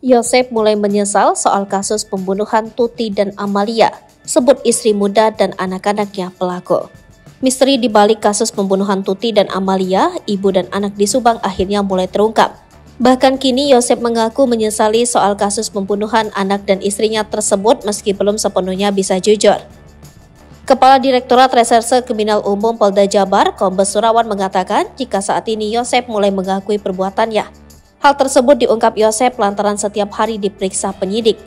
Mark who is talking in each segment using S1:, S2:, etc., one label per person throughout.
S1: Yosep mulai menyesal soal kasus pembunuhan Tuti dan Amalia, sebut istri muda dan anak-anaknya pelaku. Misteri di balik kasus pembunuhan Tuti dan Amalia, ibu dan anak di Subang akhirnya mulai terungkap. Bahkan kini Yosep mengaku menyesali soal kasus pembunuhan anak dan istrinya tersebut meski belum sepenuhnya bisa jujur. Kepala Direktorat Reserse Kriminal Umum Polda Jabar, Kombes Surawan mengatakan jika saat ini Yosep mulai mengakui perbuatannya. Hal tersebut diungkap Yosep lantaran setiap hari diperiksa penyidik.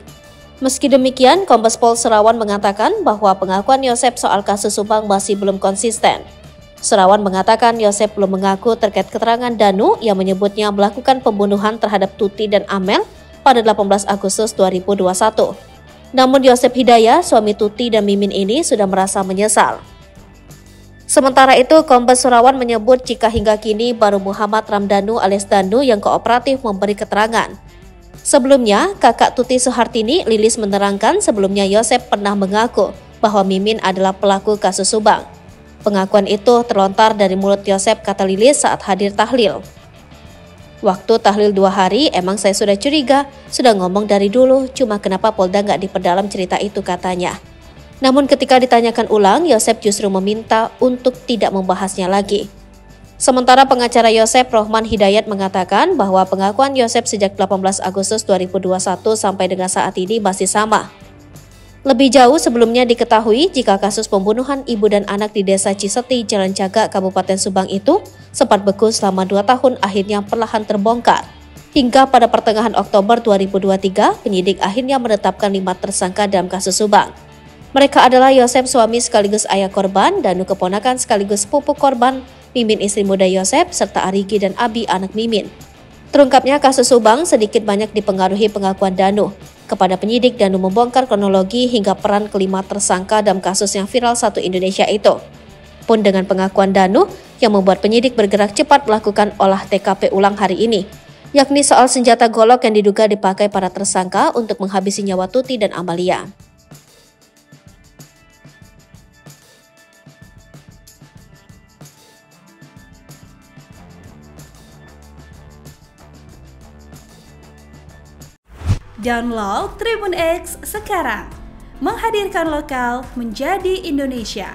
S1: Meski demikian, Kombes Pol Surawan mengatakan bahwa pengakuan Yosep soal kasus Subang masih belum konsisten. Surawan mengatakan Yosep belum mengaku terkait keterangan Danu yang menyebutnya melakukan pembunuhan terhadap Tuti dan Amel pada 18 Agustus 2021. Namun Yosep Hidayah, suami Tuti dan Mimin ini sudah merasa menyesal. Sementara itu, Kombes Surawan menyebut jika hingga kini baru Muhammad Ramdhanu alias Danu yang kooperatif memberi keterangan. Sebelumnya, kakak Tuti Suhartini, Lilis menerangkan sebelumnya Yosep pernah mengaku bahwa Mimin adalah pelaku kasus Subang. Pengakuan itu terlontar dari mulut Yosep, kata Lilis saat hadir tahlil. Waktu tahlil 2 hari, emang saya sudah curiga, sudah ngomong dari dulu, cuma kenapa Polda nggak diperdalam cerita itu, katanya. Namun ketika ditanyakan ulang, Yosep justru meminta untuk tidak membahasnya lagi. Sementara pengacara Yosep, Rohman Hidayat, mengatakan bahwa pengakuan Yosep sejak 18 Agustus 2021 sampai dengan saat ini masih sama. Lebih jauh sebelumnya diketahui jika kasus pembunuhan ibu dan anak di Desa Ciseti, Jalan Cagak, Kabupaten Subang itu sempat beku selama 2 tahun akhirnya perlahan terbongkar. Hingga pada pertengahan Oktober 2023, penyidik akhirnya menetapkan 5 tersangka dalam kasus Subang. Mereka adalah Yosep, suami sekaligus ayah korban, Danu keponakan sekaligus sepupu korban, Mimin istri muda Yosep, serta Arigi dan Abi anak Mimin. Terungkapnya kasus Subang sedikit banyak dipengaruhi pengakuan Danu. Kepada penyidik, Danu membongkar kronologi hingga peran kelima tersangka dalam kasus yang viral satu Indonesia itu. Pun dengan pengakuan Danu yang membuat penyidik bergerak cepat melakukan olah TKP ulang hari ini, yakni soal senjata golok yang diduga dipakai para tersangka untuk menghabisi nyawa Tuti dan Amalia.
S2: Download Tribun X sekarang, menghadirkan lokal menjadi Indonesia.